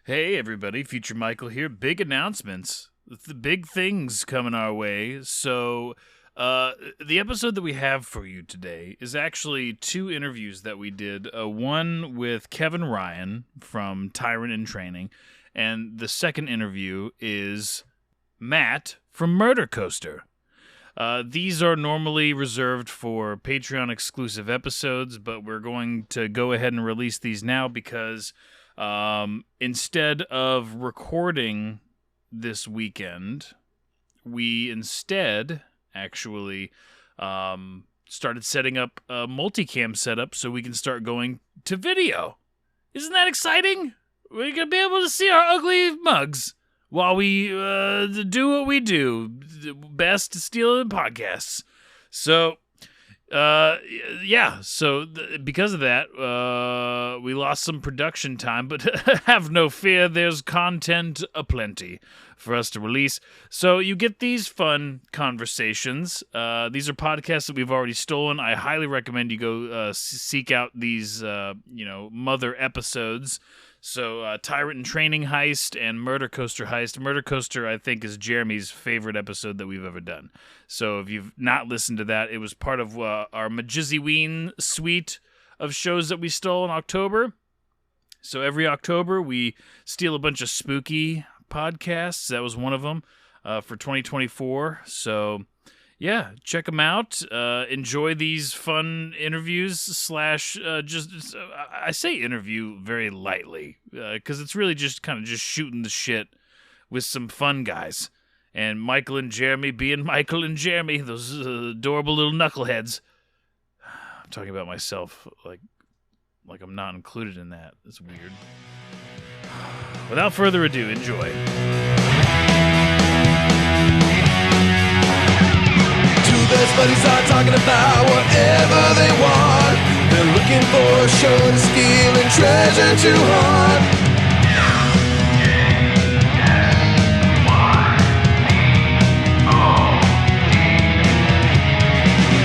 Hey everybody, Future Michael here. Big announcements. The big things coming our way. The episode that we have for you today is actually two interviews that we did. One with Kevin Ryan from Tyrant in Training, and the second interview is Matt from Murdercoaster. These are normally reserved for Patreon exclusive episodes, but we're going to go ahead and release these now because instead of recording this weekend, we instead actually started setting up a multicam setup so we can start going to video. Isn't that exciting? We're going to be able to see our ugly mugs while we do what we do best, stealing podcasts. So, because of that, we lost some production time, but have no fear, there's content aplenty for us to release. So you get these fun conversations. These are podcasts that we've already stolen. I highly recommend you go seek out these, mother episodes. So Tyrant and Training Heist and Murdercoaster Heist. Murdercoaster, I think, is Jeremy's favorite episode that we've ever done. So if you've not listened to that, it was part of our MJSYVERSE suite of shows that we stole in October. So every October, we steal a bunch of spooky podcasts. That was one of them for 2024. So yeah, check them out. Enjoy these fun interviews / I say interview very lightly because it's really just kind of just shooting the shit with some fun guys. And Michael and Jeremy being Michael and Jeremy, those adorable little knuckleheads. I'm talking about myself like I'm not included in that. That's weird. Without further ado, enjoy. Best buddies are talking about whatever they want. They're looking for a show to steal and treasure to haunt.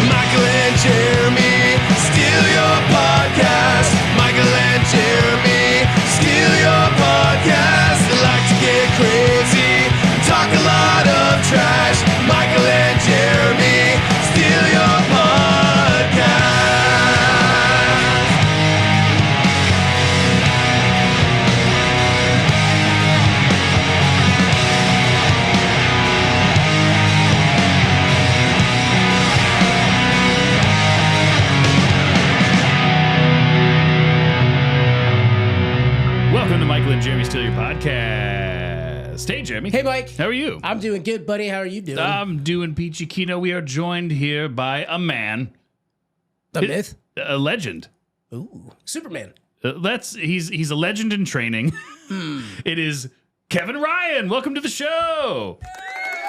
Michael and Jeremy steal your podcast. Michael and Jeremy steal your podcast. They like to get crazy, talk a lot of trash. Michael and Jeremy steal your podcast. Welcome to Michael and Jeremy Steal Your Podcast. Hey, Jeremy. Hey, Mike. How are you? I'm doing good, buddy. How are you doing? I'm doing peachy keno. We are joined here by a man. A myth? A legend. Ooh, Superman. He's a legend in training. It is Kevin Ryan. Welcome to the show.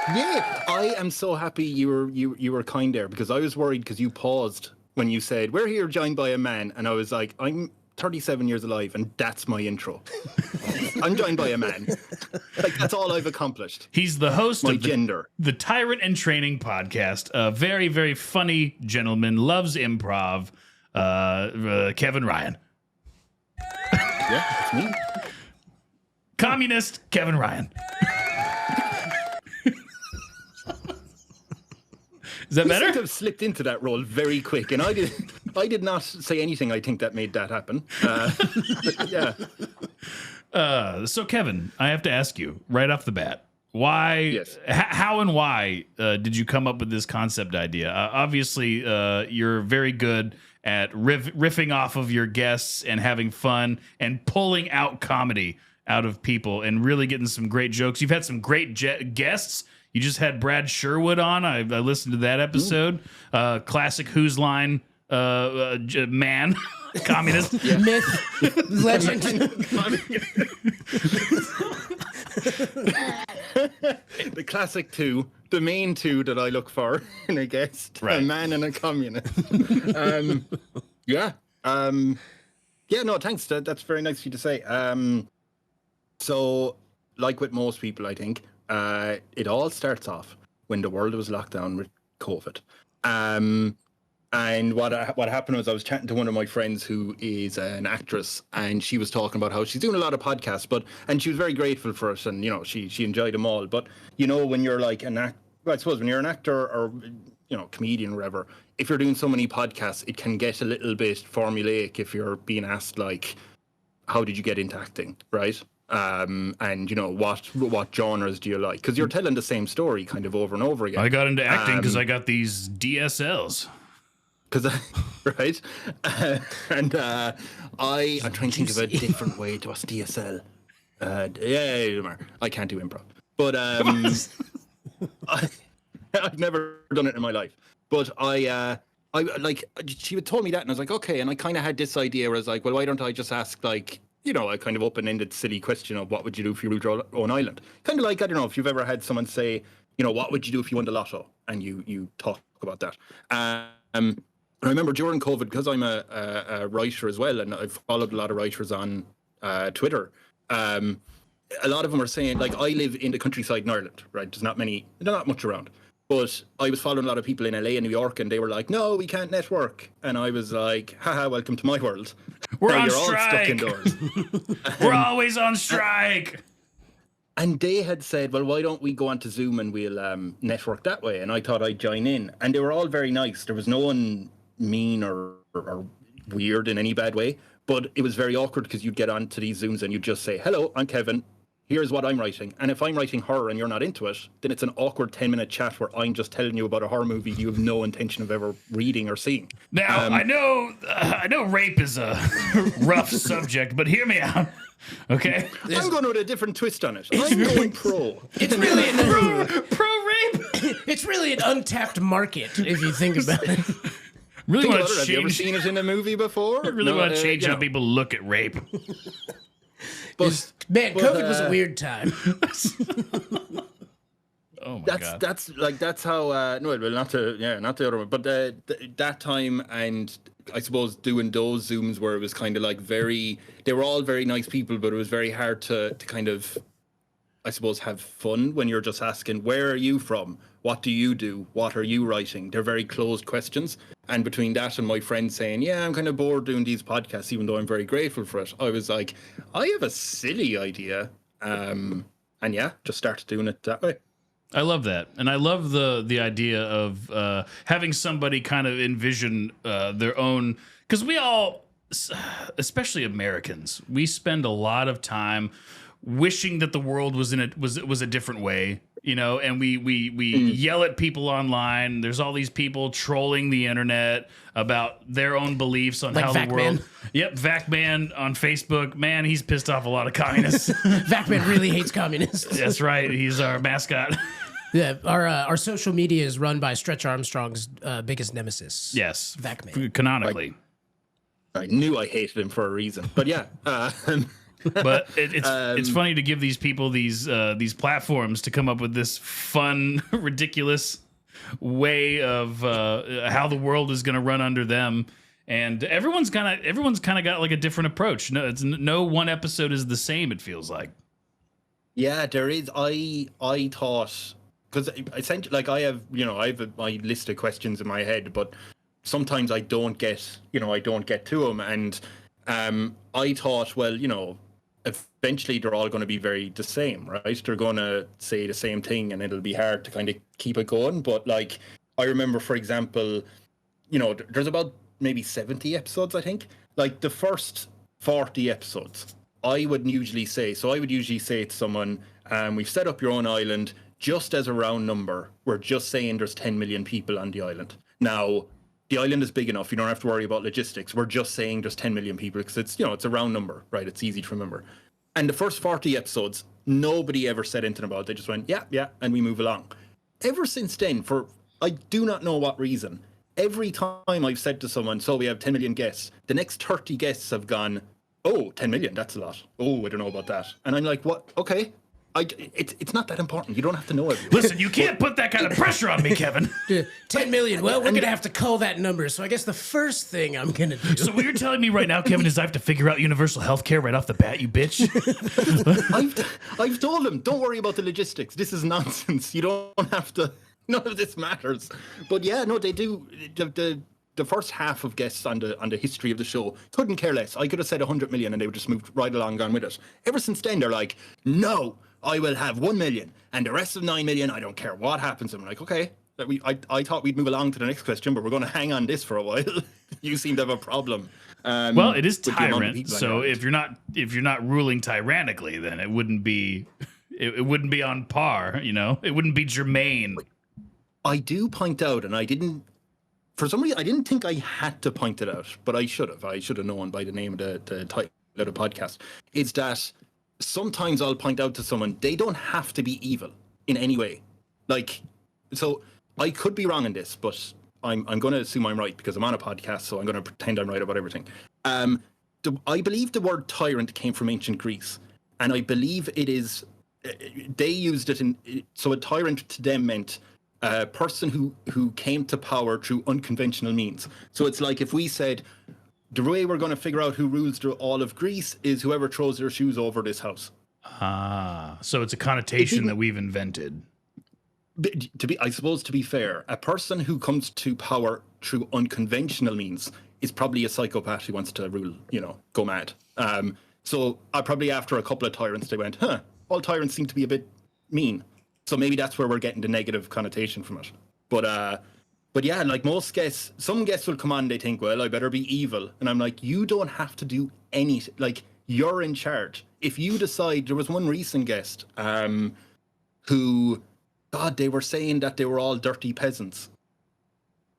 Yeah, I am so happy you were kind there because I was worried because you paused when you said we're here joined by a man, and I was like, I'm 37 years alive, and that's my intro. I'm joined by a man. Like that's all I've accomplished. He's the host My of gender. the Tyrant and Training podcast. A very, very funny gentleman, loves improv. Kevin Ryan. Yeah, that's me. Communist Kevin Ryan. Is that You better? seem to have slipped into that role very quick, and I did not say anything. I think that made that happen. Yeah. So Kevin, I have to ask you right off the bat, why, Yes. how and why did you come up with this concept idea? Obviously, you're very good at riffing off of your guests and having fun and pulling out comedy out of people and really getting some great jokes. You've had some great guests. You just had Brad Sherwood on. I listened to that episode. Classic Who's Line man. Communist. Myth. Legend. The classic two, the main two that I look for in a guest, Right. a man and a communist. Yeah. No, thanks. That's very nice of you to say. So, like with most people, I think, it all starts off when the world was locked down with COVID. And what happened was I was chatting to one of my friends who is an actress, and she was talking about how she's doing a lot of podcasts, and she was very grateful for it, and she enjoyed them all. But when you're like I suppose when you're an actor or comedian or whatever, if you're doing so many podcasts, it can get a little bit formulaic if you're being asked like, how did you get into acting, right? And what genres do you like? Because you're telling the same story kind of over and over again. I got into acting because I got these DSLs. Right? I'm trying to think of a different way to ask DSL. I can't do improv. But I've never done it in my life. But I she would told me that, and I was like, okay. And I kind of had this idea where I was like, well, why don't I just ask like, a kind of open-ended silly question of what would you do if you ruled your own island? Kind of like, I don't know, if you've ever had someone say, what would you do if you won the lotto? And you talk about that. I remember during COVID, because I'm a writer as well, and I've followed a lot of writers on Twitter. A lot of them are saying, like, I live in the countryside in Ireland, right? There's not much around. But I was following a lot of people in LA and New York, and they were like, no, we can't network. And I was like, haha, welcome to my world. We're on you're strike. all stuck indoors. We're always on strike. And they had said, well, why don't we go onto Zoom and we'll network that way? And I thought I'd join in. And they were all very nice. There was no one mean or weird in any bad way. But it was very awkward because you'd get onto these Zooms and you'd just say, hello, I'm Kevin. Here's what I'm writing. And if I'm writing horror and you're not into it, then it's an awkward 10-minute chat where I'm just telling you about a horror movie you have no intention of ever reading or seeing. Now, I know rape is a rough subject, but hear me out. Okay? I'm going with a different twist on it. I'm going pro. It's really Pro rape? it's really an untapped market if you think about it. Really want to Have you ever change. seen it in a movie before? I really want to change how people look at rape. But Man, COVID was a weird time. Oh my god. that's how not the other one, but that time, and I suppose doing those Zooms where it was kind of like they were all very nice people, but it was very hard to kind of, I suppose, have fun when you're just asking, where are you from? What do you do? What are you writing? They're very closed questions. And between that and my friend saying, yeah, I'm kind of bored doing these podcasts, even though I'm very grateful for it, I was like, I have a silly idea. And yeah, just started doing it that way. I love that, and I love the idea of having somebody kind of envision their own, because we all, especially Americans, we spend a lot of time wishing that the world was a different way, and we yell at people online. There's all these people trolling the internet about their own beliefs on Like how Vac the world. Man. Yep, Vacman on Facebook. Man, he's pissed off a lot of communists. Vacman really hates communists. That's right. He's our mascot. Yeah, our social media is run by Stretch Armstrong's biggest nemesis. Yes, Vacman. canonically. I knew I hated him for a reason, but yeah. But it's funny to give these people these platforms to come up with this fun, ridiculous way of how the world is going to run under them, and everyone's kind of got like a different approach. No one episode is the same. It feels like. Yeah, there is. I thought, because essentially, like, I have my list of questions in my head, but sometimes I don't get to them, and I thought, well, eventually they're all going to be the same, right? They're going to say the same thing, and it'll be hard to kind of keep it going. But like, I remember, for example, there's about maybe 70 episodes, I think. Like the first 40 episodes, I would usually say to someone, we've set up your own island. Just as a round number, we're just saying there's 10 million people on the island. Now, the island is big enough. You don't have to worry about logistics. We're just saying there's 10 million people because it's a round number, right? It's easy to remember. And the first 40 episodes, nobody ever said anything about it. They just went, yeah, and we move along. Ever since then, for I do not know what reason, every time I've said to someone, so we have 10 million guests, the next 30 guests have gone, oh, 10 million, that's a lot. Oh, I don't know about that. And I'm like, what? Okay. It's not that important. You don't have to know everything. listen, you can't put that kind of pressure on me, Kevin. 10 million. Well, we're going to have to cull that number. So I guess the first thing I'm going to do. So what you're telling me right now, Kevin, is I have to figure out universal health care right off the bat, you bitch? I've told them, don't worry about the logistics. This is nonsense. You don't have to. None of this matters. But yeah, no, they do. the first half of guests on the history of the show couldn't care less. I could have said 100 million and they would just move right along, gone with it. Ever since then, they're like, no, I will have 1 million, and the rest of 9 million, I don't care what happens. I'm like, okay. I thought we'd move along to the next question, but we're going to hang on this for a while. You seem to have a problem. Well, it is with the amount of Tyrant, people so on it. if you're not ruling tyrannically, then it wouldn't be it wouldn't be on par. You know, it wouldn't be germane. I do point out, and I didn't, for some reason, I didn't think I had to point it out, but I should have. I should have known by the name of the title of the podcast. Is that sometimes I'll point out to someone they don't have to be evil in any way. Like, so I could be wrong in this, but I'm going to assume I'm right because I'm on a podcast, so I'm going to pretend I'm right about everything. I believe the word tyrant came from ancient Greece, and I believe it is. They used it so a tyrant to them meant a person who came to power through unconventional means. So it's like if we said the way we're going to figure out who rules all of Greece is whoever throws their shoes over this house. So it's a connotation that we've invented. I suppose, to be fair, a person who comes to power through unconventional means is probably a psychopath who wants to rule, go mad. So probably after a couple of tyrants, they went, all tyrants seem to be a bit mean. So maybe that's where we're getting the negative connotation from it. But yeah, like most guests, some guests will come on and they think, well, I better be evil. And I'm like, you don't have to do anything. Like, you're in charge. If you decide, there was one recent guest who, God, they were saying that they were all dirty peasants.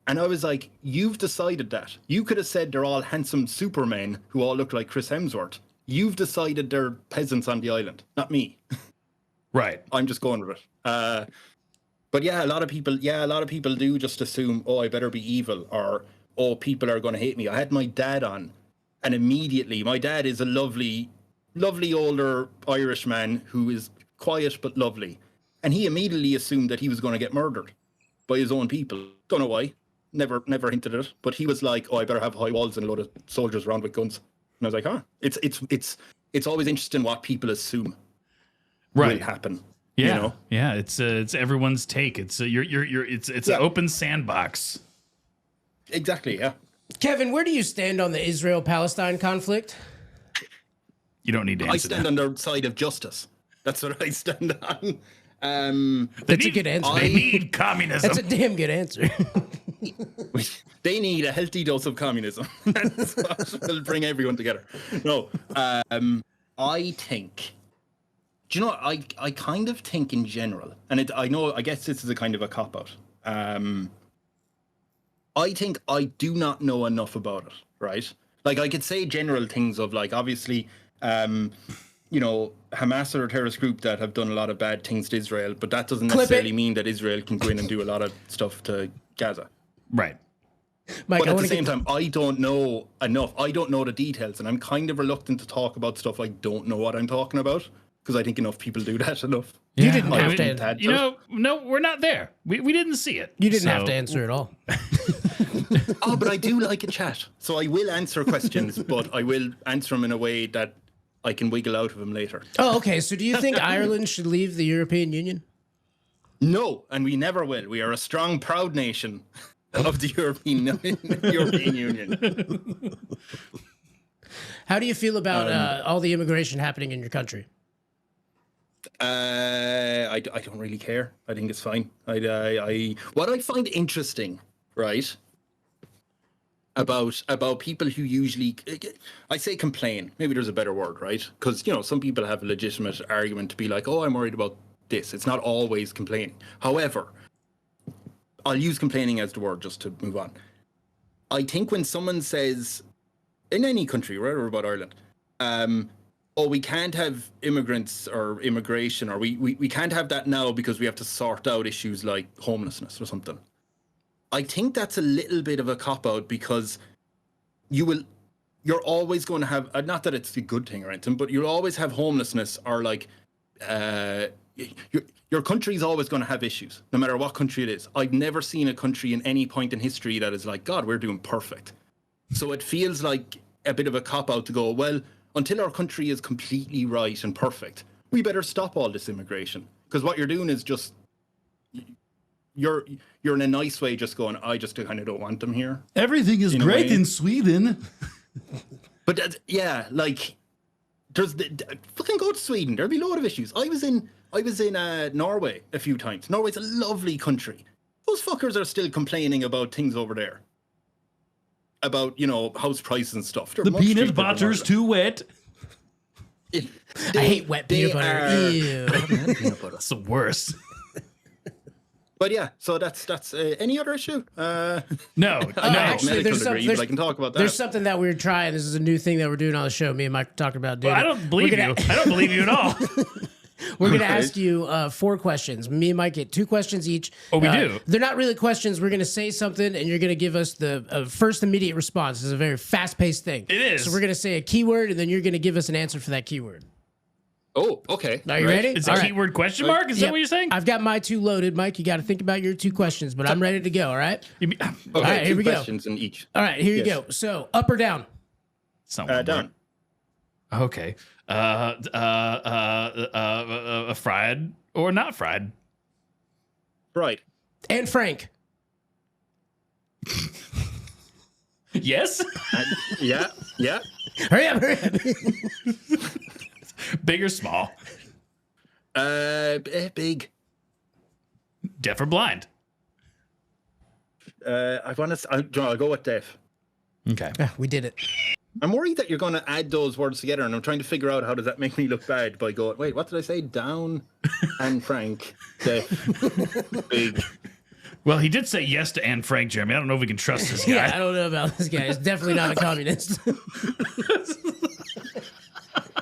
And I was like, you've decided that. You could have said they're all handsome supermen who all look like Chris Hemsworth. You've decided they're peasants on the island, not me. Right. I'm just going with it. But yeah, a lot of people do just assume, oh, I better be evil, or, oh, people are going to hate me. I had my dad on, and immediately, my dad is a lovely, lovely older Irish man who is quiet but lovely. And he immediately assumed that he was going to get murdered by his own people. Don't know why. Never hinted at it. But he was like, oh, I better have high walls and a load of soldiers around with guns. And I was like, it's always interesting what people assume will happen. Yeah, yeah. It's everyone's take. It's it's an open sandbox. Exactly. Yeah. Kevin, where do you stand on the Israel-Palestine conflict? You don't need to answer I stand on the side of justice. That's what I stand on. That's a good answer. They need communism. That's a damn good answer. They need a healthy dose of communism. That's what will bring everyone together. No, I think. Do you know? I kind of think in general, and I guess this is a kind of a cop out. I think I do not know enough about it. Right? Like I could say general things of like obviously. Hamas are a terrorist group that have done a lot of bad things to Israel, but that doesn't necessarily mean that Israel can go in and do a lot of stuff to Gaza. Right. Mike, but at the same time, I don't know enough. I don't know the details, and I'm kind of reluctant to talk about stuff I don't know what I'm talking about, because I think enough people do that enough. You didn't have to. No, we're not there. We didn't see it. You didn't have to answer at all. Oh, but I do like a chat, so I will answer questions, but I will answer them in a way that I can wiggle out of them later. Oh, okay. So do you think Ireland should leave the European Union? No, and we never will. We are a strong, proud nation of the European Union. How do you feel about all the immigration happening in your country? I don't really care. I think it's fine. What I find interesting, right, about people who usually, I say complain, maybe there's a better word, right? Because, some people have a legitimate argument to be like, oh, I'm worried about this. It's not always complaining. However, I'll use complaining as the word just to move on. I think when someone says, in any country, right, or about Ireland, oh, we can't have immigrants or immigration, or we can't have that now because we have to sort out issues like homelessness or something. I think that's a little bit of a cop-out, because you're always going to have, not that it's a good thing or anything, but you'll always have homelessness, or like, your country's always going to have issues, no matter what country it is. I've never seen a country in any point in history that is like, God, we're doing perfect. So it feels like a bit of a cop-out to go, well, until our country is completely right and perfect, we better stop all this immigration. Because what you're doing is just you're in a nice way just going, I just kind of don't want them here. Everything is great in Sweden. But like there's fucking go to Sweden. There'll be a lot of issues. I was in Norway a few times. Norway's a lovely country. Those fuckers are still complaining about things over there. About, house price and stuff. They're The much peanut cheaper than butter's Ireland. too wet. I hate wet peanut butter. Ew. That's the worst. But yeah, so that's any other issue? No. Actually, medical degree, but I can talk about that. There's something that we're trying. This is a new thing that we're doing on the show. Me and Mike talked about doing. I don't believe you. I don't believe you at all. We're going to ask you 4 questions. Me and Mike get 2 questions each. Oh, we do? They're not really questions. We're going to say something, and you're going to give us the first immediate response. This is a very fast-paced thing. It is. So we're going to say a keyword, and then you're going to give us an answer for that keyword. Oh, okay. Are you ready? It's All a right. keyword question mark? Is that Yep. what you're saying? I've got my 2 loaded. Mike, you got to think about your 2 questions, but I'm ready to go, all right? Okay, All right, here 2 we go. questions in each. All right, here you Yes. go. So, up or down? Down. Okay. Fried or not fried? Right. And Frank. Yes. Yeah. Hurry up, hurry up. Big or small? Big. Deaf or blind? I'll go with deaf. Okay. We did it. I'm worried that you're going to add those words together, and I'm trying to figure out how does that make me look bad by going, wait, what did I say? Down and Frank. Deaf. Big. Well, he did say yes to Anne Frank, Jeremy. I don't know if we can trust this guy. Yeah, I don't know about this guy. He's definitely not a communist.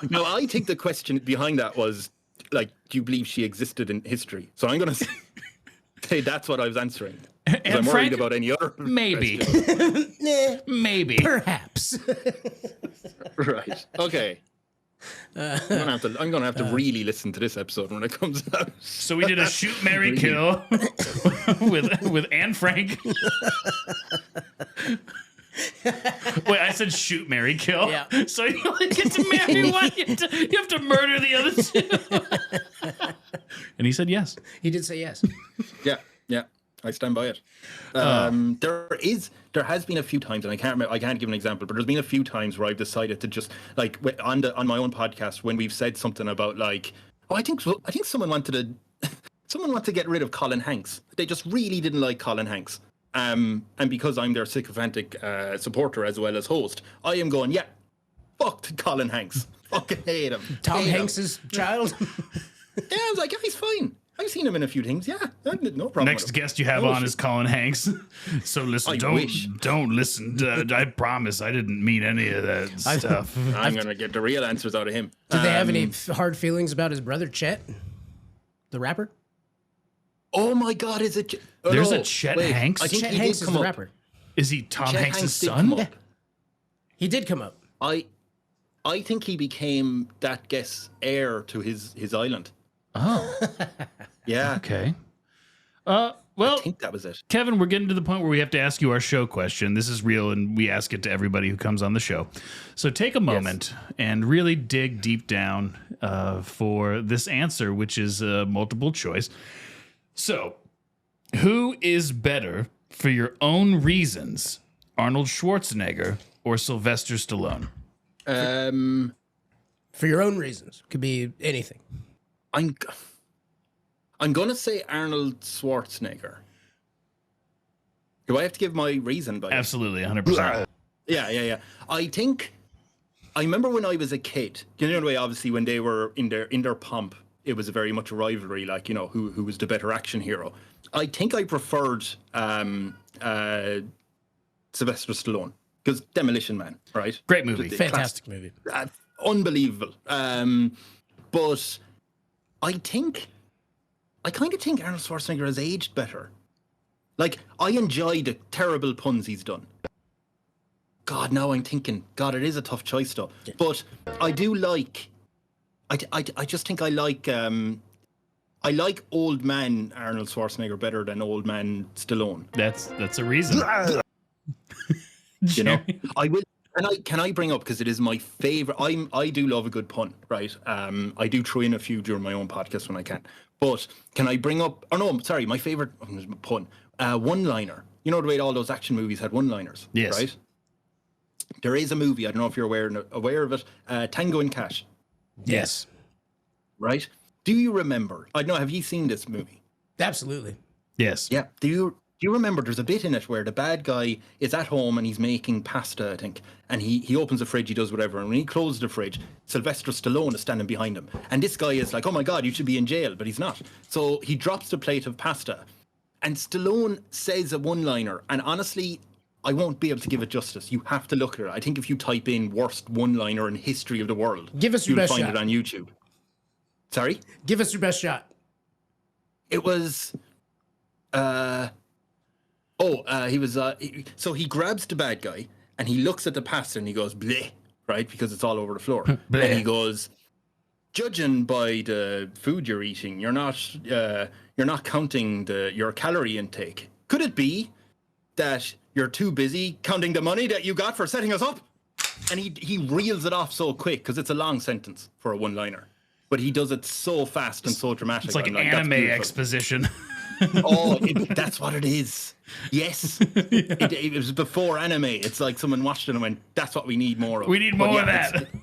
No, I think the question behind that was, like, do you believe she existed in history? So I'm going to say that's what I was answering. 'Cause Anne I'm worried Frank? about any other. Maybe. Maybe. Perhaps. Right. Okay. I'm gonna have to really listen to this episode when it comes out. So we did a shoot, marry, kill with Anne Frank. Wait, I said shoot, marry, kill. Yeah. So you only get to marry one. You have to murder the other 2. And he said yes. He did say yes. Yeah. I stand by it. There has been a few times, and I can't give an example, but there's been a few times where I've decided to just like on my own podcast when we've said something about like, I think someone wanted to get rid of Colin Hanks. They just really didn't like Colin Hanks. And because I'm their sycophantic supporter as well as host, I am going, yeah, fuck Colin Hanks. Fucking hate him. Tom Hate him. Hanks's child. Yeah, I was like, yeah, he's fine. I've seen him in a few things. Yeah, no problem. Next with him. guest you have on is Colin Hanks. So listen, wish. don't listen. I promise I didn't mean any of that stuff. I'm gonna get the real answers out of him. Did they have any hard feelings about his brother Chet, the rapper? Oh my God, is it? There's a Chet Hanks? I think Chet he Hanks did is come the up. rapper. Is he Tom Chet Hanks' Hanks did son? come up. He did come up. I think he became that guest's heir to his island. Oh, Yeah, okay. Well, I think that was it. Kevin, we're getting to the point where we have to ask you our show question. This is real, and we ask it to everybody who comes on the show. So take a moment and really dig deep down for this answer, which is multiple choice. So, who is better for your own reasons, Arnold Schwarzenegger or Sylvester Stallone? For your own reasons. Could be anything. I'm gonna say Arnold Schwarzenegger. Do I have to give my reason? By Absolutely, 100%. Yeah. I remember when I was a kid. You know the way, obviously, when they were in their pomp, it was very much a rivalry. Like, you know, who was the better action hero? I think I preferred Sylvester Stallone because Demolition Man, right? Great movie. Fantastic movie. Unbelievable. But I kind of think Arnold Schwarzenegger has aged better. Like, I enjoy the terrible puns he's done. God, now I'm thinking, God, it is a tough choice, though. But I do like, I just think I like old man Arnold Schwarzenegger better than old man Stallone. That's a reason. You know, Can I bring up, because it is my favorite. I do love a good pun, right? I do throw in a few during my own podcast when I can. But can I bring up? Oh no, sorry, my favorite pun, one-liner. You know the way all those action movies had one-liners, Yes. right? There is a movie. I don't know if you're aware of it. Tango and Cash. Yes. Right? Do you remember? I don't know. Have you seen this movie? Absolutely. Yes. Yeah. Do you remember? There's a bit in it where the bad guy is at home and he's making pasta, I think, and he opens the fridge, he does whatever, and when he closes the fridge, Sylvester Stallone is standing behind him, and this guy is like, "Oh my God, you should be in jail," but he's not. So he drops the plate of pasta, and Stallone says a one-liner, and honestly, I won't be able to give it justice. You have to look at it. I think if you type in worst one-liner in history of the world, Give us your you'll best find shot. it on YouTube. Sorry? Give us your best shot. It was, so he grabs the bad guy and he looks at the pasta and he goes, bleh, right? Because it's all over the floor. Bleh. And he goes, judging by the food you're eating, you're not counting your calorie intake. Could it be that you're too busy counting the money that you got for setting us up? And he reels it off so quick because it's a long sentence for a one-liner. But he does it so fast and so dramatic. It's like I'm anime "That's beautiful." exposition. That's what it is. Yes. It was before anime. It's like someone watched it and went, that's what we need more of. We need But more yeah, of that. it's-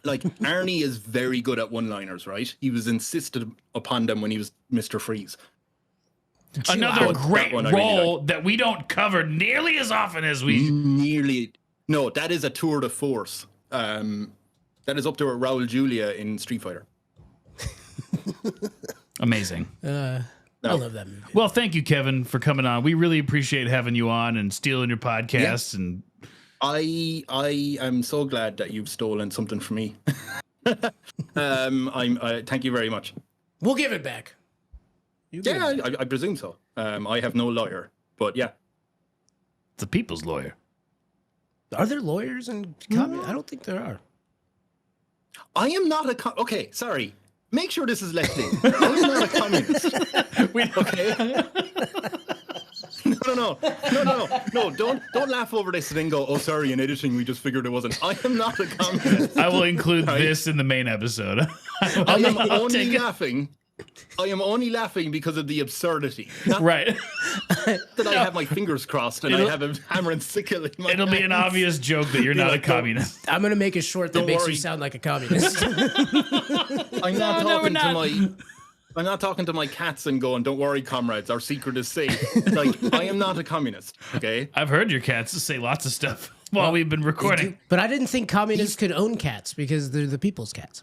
Like, Arnie is very good at one-liners, right? He was insisted upon them when he was Mr. Freeze. Another That great one I really role that we don't cover nearly as often as we. Nearly. No, that is a tour de force. That is up there with Raul Julia in Street Fighter. Amazing. I love that movie. Well, thank you, Kevin, for coming on. We really appreciate having you on and stealing your podcast. And I am so glad that you've stolen something from me. Thank you very much. We'll give it back. You give Yeah, it back. I presume so. I have no lawyer, but yeah. the people's lawyer. Are there lawyers in comedy? I don't think there are. I am not a okay, sorry. Make sure this is left in. I am not a communist. Okay. No. Don't laugh over this and then go, "Oh, sorry, in editing we just figured it wasn't." I am not a communist. I will include this in the main episode. I am only laughing. I am only laughing because of the absurdity. Not Right. that I have my fingers crossed and I have a hammer and sickle in my It'll be an hands. obvious joke that you're not a like, "Don't- communist. I'm gonna make a short that Don't makes worry. you sound like a communist. I'm not No, we're talking not. to my. I'm not talking to my cats and going, "Don't worry, comrades, our secret is safe." Like, I am not a communist. Okay. I've heard your cats say lots of stuff while we've been recording. But I didn't think communists could own cats because they're the people's cats.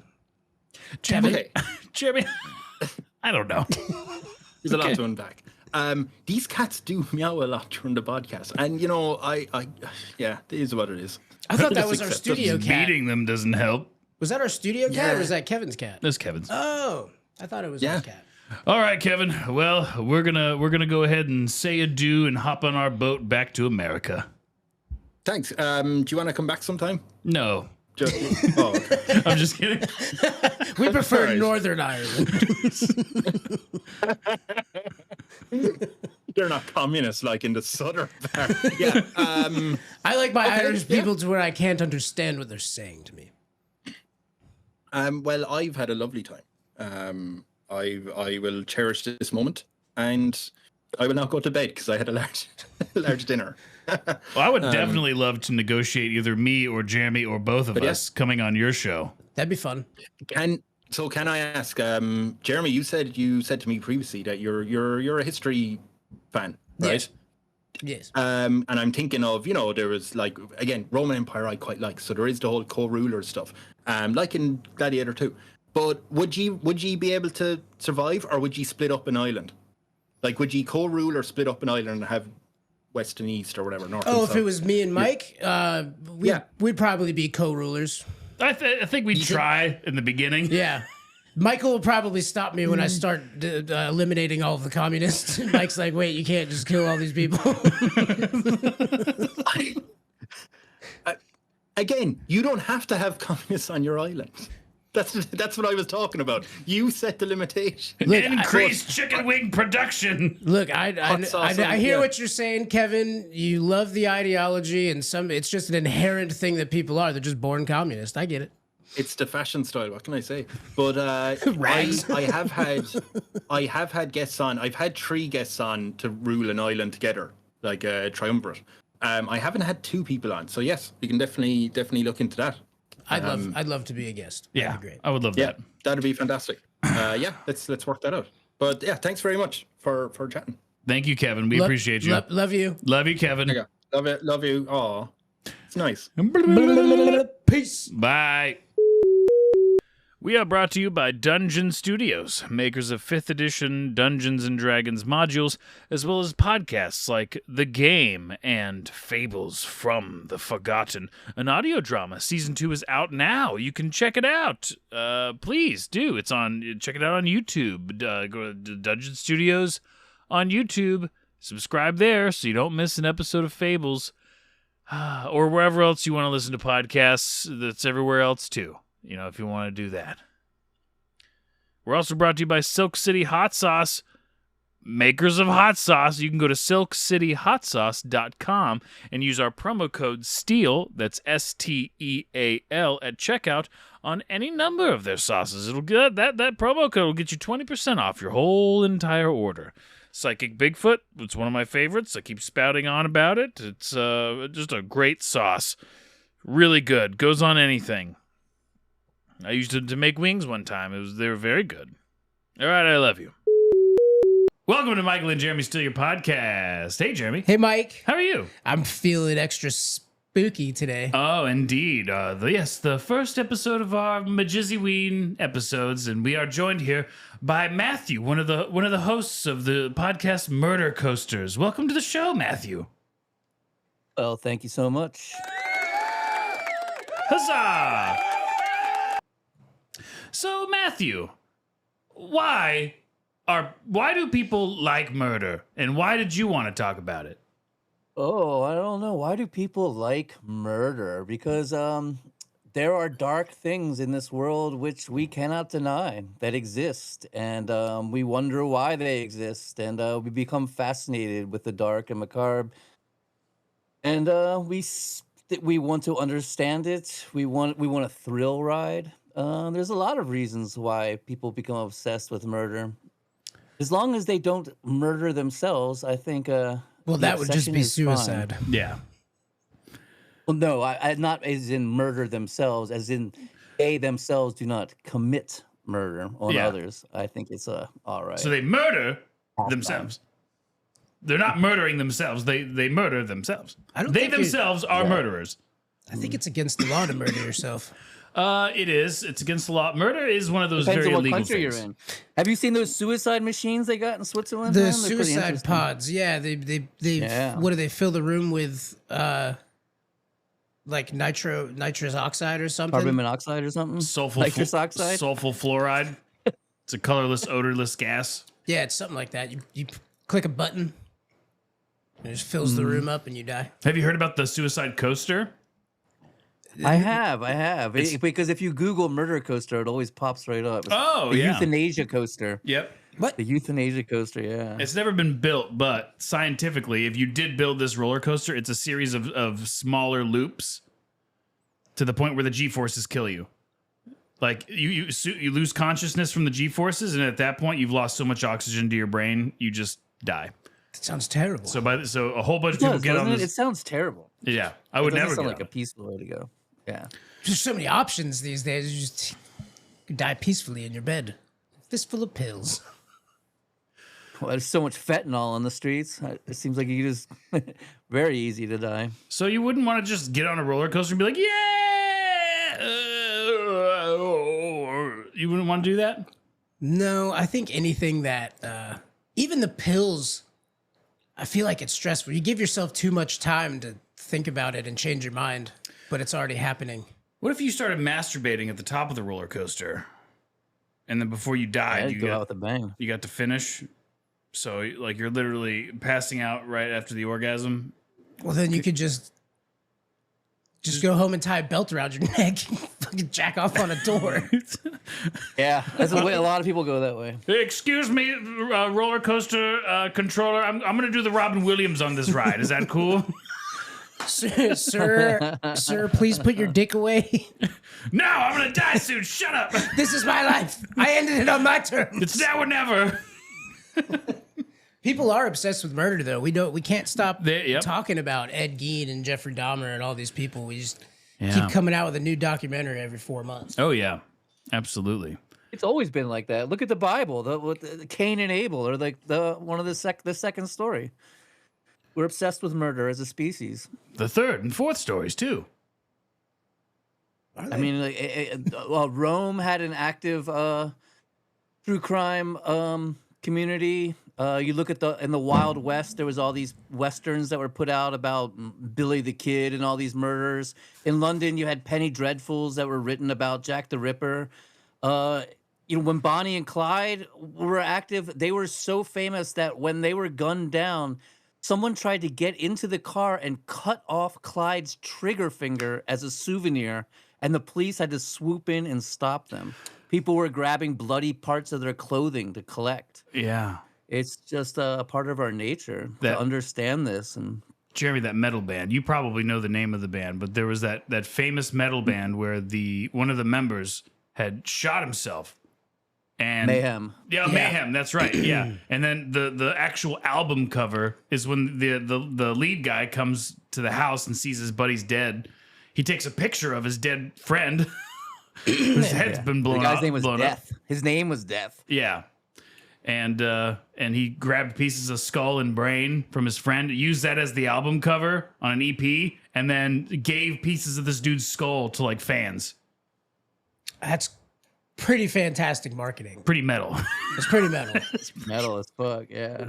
Kevin, Okay. Jeremy, I don't know. There's a lot to unpack. These cats do meow a lot during the podcast, and you know, yeah, it is what it is. I thought that Just was our accept it. studio cat. Beating them doesn't help. Was that our studio cat Yeah. or was that Kevin's cat? That's Kevin's. Oh, I thought it was Yeah. our cat. All right, Kevin. Well, we're gonna go ahead and say adieu and hop on our boat back to America. Thanks. Do you want to come back sometime? No, Just, oh, okay. I'm just kidding. We prefer Alright. Northern Ireland. They're not communists like in the southern part. Yeah. I like my Okay, Irish yeah. people to where I can't understand what they're saying to me. Well, I've had a lovely time. I will cherish this moment, and I will now go to bed because I had a large dinner. Well, I would definitely love to negotiate either me or Jeremy or both of yeah. us coming on your show. That'd be fun. Can I ask, Jeremy? You said to me previously that you're a history fan, right? Yes. Yes. And I'm thinking of, there was like, again, Roman Empire I quite like. So there is the whole co-ruler stuff, like in Gladiator 2. But would you be able to survive, or would you split up an island? Like, would you co-rule or split up an island and have west and east or whatever, north and Oh, if south? it was me and Mike, we'd probably be co-rulers. I think we'd try in the beginning. Yeah. Michael will probably stop me when I start eliminating all of the communists. Mike's like, wait, you can't just kill all these people. Again, you don't have to have communists on your island. That's what I was talking about. You set the limitation. Look, Increased chicken wing production. Look, Hot sauce I on- hear yeah. what you're saying, Kevin. You love the ideology, and it's just an inherent thing that people are. They're just born communist. I get it. It's the fashion style. What can I say? But Right. I have had guests on. I've had 3 guests on to rule an island together, like a triumvirate. I haven't had 2 people on, so yes, you can definitely look into that. I'd love to be a guest. That'd Yeah, be great. I would love Yeah, that. that'd be fantastic. Yeah, let's work that out. But yeah, thanks very much for chatting. Thank you, Kevin. We appreciate you. Love you. Love you, Kevin. Okay. Love you. Aw, it's nice. Peace. Bye. We are brought to you by Dungeon Studios, makers of 5th edition Dungeons & Dragons modules, as well as podcasts like The Game and Fables from the Forgotten. An audio drama. Season 2 is out now. You can check it out. Please do. Check it out on YouTube. Go to Dungeon Studios on YouTube. Subscribe there so you don't miss an episode of Fables. Or wherever else you want to listen to podcasts. That's everywhere else, too. If you want to do that. We're also brought to you by Silk City Hot Sauce, makers of hot sauce. You can go to silkcityhotsauce.com and use our promo code STEAL, that's STEAL, at checkout on any number of their sauces. It'll get that promo code will get you 20% off your whole entire order. Psychic Bigfoot, it's one of my favorites. I keep spouting on about it. It's just a great sauce. Really good. Goes on anything. I used to make wings one time. They were very good. All right, I love you. Welcome to Michael and Jeremy Steal Your Podcast. Hey, Jeremy. Hey, Mike. How are you? I'm feeling extra spooky today. Oh, indeed. The first episode of our MJSYVERSE episodes, and we are joined here by Matthew, one of the hosts of the podcast Murdercoasters. Welcome to the show, Matthew. Well, thank you so much. Huzzah! So, Matthew, why do people like murder, and why did you want to talk about it? Oh, I don't know. Why do people like murder? Because there are dark things in this world which we cannot deny that exist, and we wonder why they exist, and we become fascinated with the dark and macabre, and we want to understand it. We want a thrill ride. There's a lot of reasons why people become obsessed with murder. As long as they don't murder themselves, I think. Well, the that would just obsession be is fine. suicide. Yeah. Well, no, I not as in murder themselves, as in they themselves do not commit murder on Yeah. others. I think it's all right. So they murder themselves. They're not murdering themselves. They murder themselves. I don't They think themselves are murderers. I think it's against the law to murder yourself. It is. It's against the law. Murder is one of those Depends very on what illegal country things. you're in. Have you seen those suicide machines they got in Switzerland? The man? They're pretty suicide interesting. pods, yeah, they Yeah. what do they fill the room with? Like nitrous oxide or something. Carbon monoxide or something? Nitrous oxide? Sulfur fluoride. It's a colorless, odorless gas. Yeah, it's something like that. You click a button, and it just fills the room up, and you die. Have you heard about the suicide coaster? I have. Because if you Google Murdercoaster, it always pops right up. Oh, the yeah. euthanasia coaster. Yep. The euthanasia coaster, yeah. It's never been built, but scientifically, if you did build this roller coaster, it's a series of smaller loops to the point where the G-forces kill you. Like, you lose consciousness from the G-forces, and at that point, you've lost so much oxygen to your brain, you just die. That sounds terrible. So a whole bunch of It people does, get on doesn't it? this. It sounds terrible. Yeah, I would It doesn't never sound get like on a peaceful way to go. Yeah. There's so many options these days. You just die peacefully in your bed, fistful of pills. Well, there's so much fentanyl on the streets. It seems like you just very easy to die. So you wouldn't want to just get on a roller coaster and be like, yeah! You wouldn't want to do that? No, I think anything that, even the pills, I feel like it's stressful. You give yourself too much time to think about it and change your mind, but it's already happening. What if you started masturbating at the top of the roller coaster, and then before you died, I'd go out with a bang. you got to finish? So, like, you're literally passing out right after the orgasm? Well, then you could just Just go home and tie a belt around your neck and fucking jack off on a door. Yeah, that's the way a lot of people go that way. Excuse me, roller coaster controller. I'm going to do the Robin Williams on this ride. Is that cool? Sir, please put your dick away. No, I'm going to die soon. Shut up. This is my life. I ended it on my terms. It's now or never. People are obsessed with murder, though. We can't stop Yep. talking about Ed Gein and Jeffrey Dahmer and all these people. We just Yeah. keep coming out with a new documentary every 4 months. Oh, yeah. Absolutely. It's always been like that. Look at the Bible, the Cain and Abel, or like the second story. We're obsessed with murder as a species. The third and fourth stories, too. I mean, well, Rome had an active true crime community. You look at in the Wild West, there was all these westerns that were put out about Billy the Kid and all these murders. In London, you had Penny Dreadfuls that were written about Jack the Ripper. When Bonnie and Clyde were active, they were so famous that when they were gunned down, someone tried to get into the car and cut off Clyde's trigger finger as a souvenir, and the police had to swoop in and stop them. People were grabbing bloody parts of their clothing to collect. Yeah. It's just a part of our nature to understand this. And Jeremy, that metal band, you probably know the name of the band, but there was that famous metal band where one of the members had shot himself. And Mayhem. Yeah, Mayhem, that's right. Yeah. And then the actual album cover is when the lead guy comes to the house and sees his buddy's dead. He takes a picture of his dead friend whose head's been blown The up. guy's name was Death. His name was Death. Yeah. And he grabbed pieces of skull and brain from his friend, used that as the album cover on an EP, and then gave pieces of this dude's skull to like fans. That's pretty fantastic marketing. Pretty metal. It's pretty metal. Metal as fuck, yeah.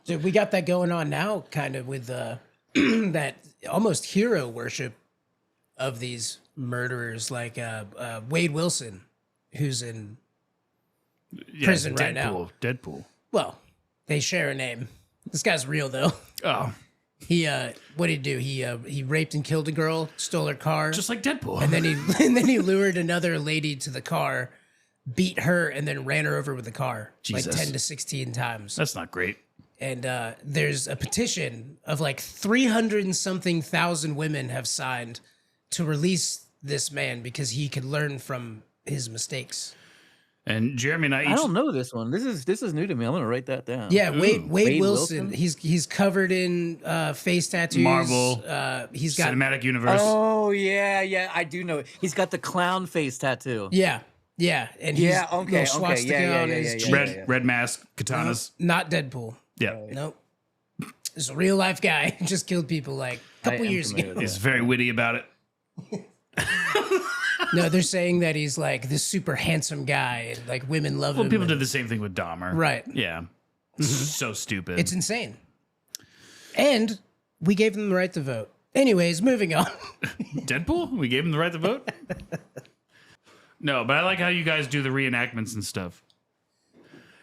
Dude, we got that going on now, kind of with that almost hero worship of these murderers, like Wade Wilson, who's in prison right now. Deadpool. Well, they share a name. This guy's real though. Oh, He what did he do? He raped and killed a girl, stole her car, just like Deadpool. and then he lured another lady to the car, beat her, and then ran her over with the car Jesus. like 10 to 16 times. That's not great. And there's a petition of like 300 and something thousand women have signed to release this man because he could learn from his mistakes. And Jeremy and I I don't know this one. This is new to me. I'm gonna write that down. Yeah, Wade Wade Wilson. He's covered in face tattoos. Marvel, he's got Cinematic Universe. Oh yeah, I do know it. He's got the clown face tattaoo. yeah, and he's Yeah, okay, little swastika on his cheek. Red mask, katanas. Not Deadpool. Yeah. Nope. It's a real life guy who just killed people like a couple am years familiar ago. with He's very witty about it. No, they're saying that he's like this super handsome guy and like women love Well, him. people and- did the same thing with Dahmer. Right. Yeah. So stupid. It's insane. And we gave them the right to vote. Anyways, moving on. Deadpool? We gave him the right to vote? No, but I like how you guys do the reenactments and stuff.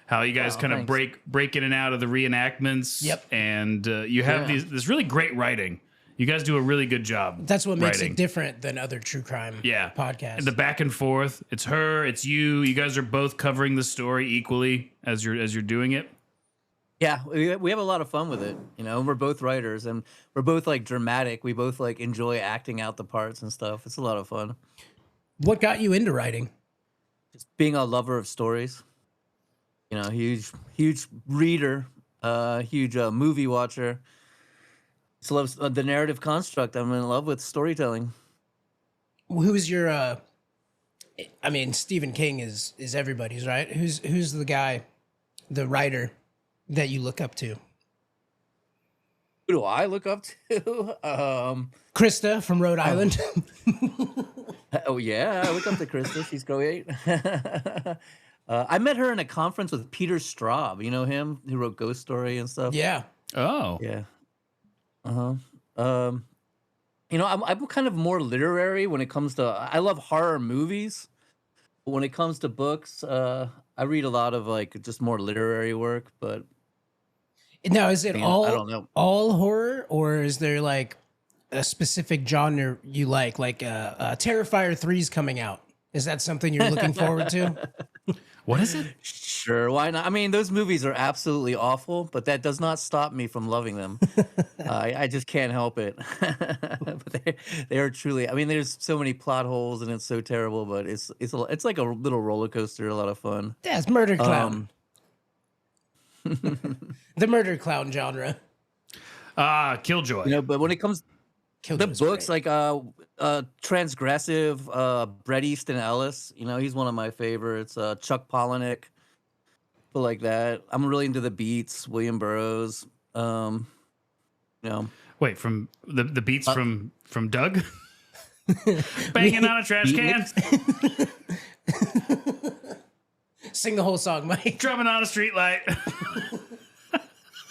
How you guys kind of thanks. break in and out of the reenactments. Yep. And you have this really great writing. You guys do a really good job. That's what makes writing. it different than other true crime podcasts. And the back and forth. It's her, it's you. You guys are both covering the story equally as you're doing it. Yeah, we have a lot of fun with it. You know, we're both writers and we're both like dramatic. We both like enjoy acting out the parts and stuff. It's a lot of fun. What got you into writing? Just being a lover of stories. You know, huge reader, huge movie watcher. Just loves the narrative construct. I'm in love with storytelling. Who's your I mean, Stephen King is everybody's, right? Who's the guy, the writer that you look up to? Who do I look up to? Krista from Rhode Island. Oh yeah, I look up to Krista. She's great. I met her in a conference with Peter Straub. You know him? Who wrote Ghost Story and stuff. Yeah. Oh. Yeah. You know, I'm kind of more literary when it comes to. I love horror movies. But when it comes to books, I read a lot of like just more literary work. But Now, is it I all don't know. all horror, or is there like a specific genre you like Terrifier 3's coming out. Is that something you're looking forward to? What is it? Sure, why not? I mean, those movies are absolutely awful, but that does not stop me from loving them. I just can't help it. But they are truly. I mean, there's so many plot holes, and it's so terrible. But it's like a little roller coaster, a lot of fun. Yeah, it's Murder Clown. The Murder Clown genre. Killjoy. You know, but when it comes Killjoy's the books great. like Transgressive, Bret Easton Ellis, you know, he's one of my favorites. Chuck Palahniuk, people like that. I'm really into the Beats, William Burroughs. You know, Wait, from the beats from Doug? Banging on a trash can, Sing the whole song, Mike. drumming on a streetlight.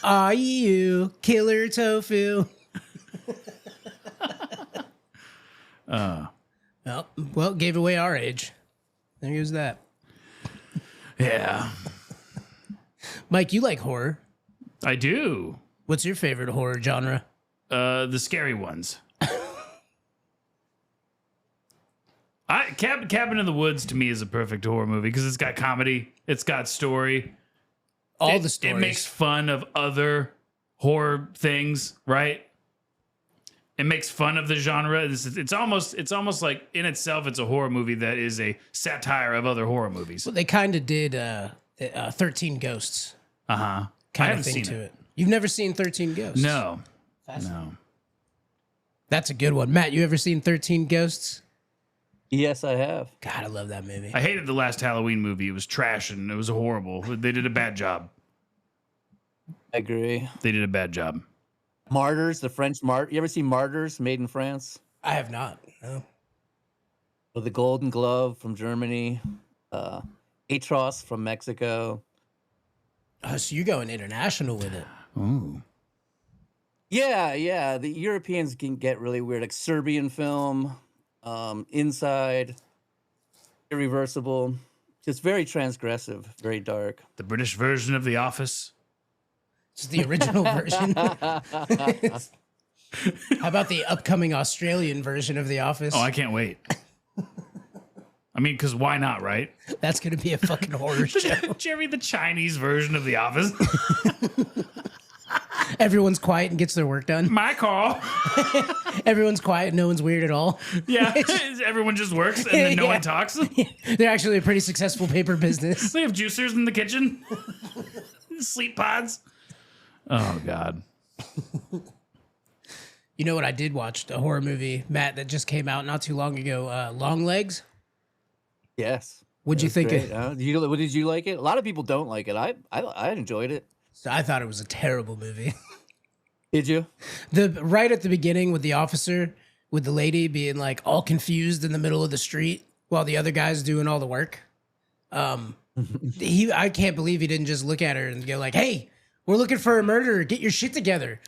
Are you killer tofu? Well, gave away our age. There goes that. Yeah, Mike, you like horror. I do. What's your favorite horror genre? The scary ones. Cabin in the Woods to me is a perfect horror movie because it's got comedy, it's got story. All the stories. It makes fun of other horror things, right? It makes fun of the genre. It's almost like in itself, it's a horror movie that is a satire of other horror movies. Well, they kind of did 13 Ghosts Uh huh. I kind of haven't thing seen to it. it. You've never seen 13 Ghosts? No, Fascinating. no. That's a good one. Matt, you ever seen 13 Ghosts? yes, I have. God, I love that movie. I hated the last Halloween movie. It was trash and it was horrible. They did a bad job. I agree. They did a bad job. Martyrs, the French You ever see Martyrs, made in France? I have not. No. With the Golden Glove from Germany, Atros from Mexico. Oh, so you're going international with it. Ooh. Yeah. The Europeans can get really weird, like Serbian film, Inside, Irreversible, just very transgressive, very dark. The British version of The Office. It's the original version. How about the upcoming Australian version of The Office? Oh, I can't wait. I mean, because why not, right? That's going to be a fucking horror show. Jerry, the Chinese version of The Office. Everyone's quiet and gets their work done. My call. Everyone's quiet. No one's weird at all. Yeah, everyone just works and then no Yeah. one talks. They're actually a pretty successful paper business. They have juicers in the kitchen. Sleep pods. Oh, God. You know what I did watch? A horror movie, Matt, that just came out not too long ago. Long Legs. Yes. What'd you think Great. of? Did you like it? A lot of people don't like it. I enjoyed it. So I thought it was a terrible movie. Did you? Right at the beginning with the officer, with the lady being like all confused in the middle of the street while the other guy's doing all the work. I can't believe he didn't just look at her and go like, "Hey, we're looking for a murderer. Get your shit together.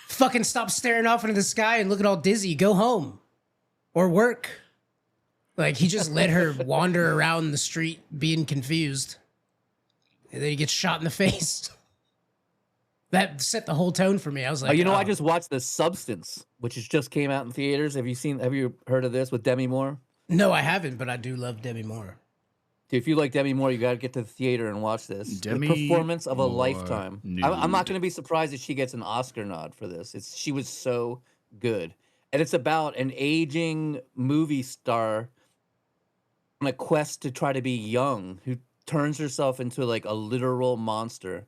Fucking stop staring off into the sky and looking all dizzy. Go home or work." Like he just let her wander around the street being confused. And then he gets shot in the face. That set the whole tone for me. I was like, I just watched The Substance, which just came out in theaters. Have you heard of this with Demi Moore? No, I haven't, but I do love Demi Moore. Dude, if you like Demi Moore, you got to get to the theater and watch this. Demi the performance of a Moore lifetime. I'm not going to be surprised if she gets an Oscar nod for this. She was so good. And it's about an aging movie star on a quest to try to be young who turns herself into like a literal monster.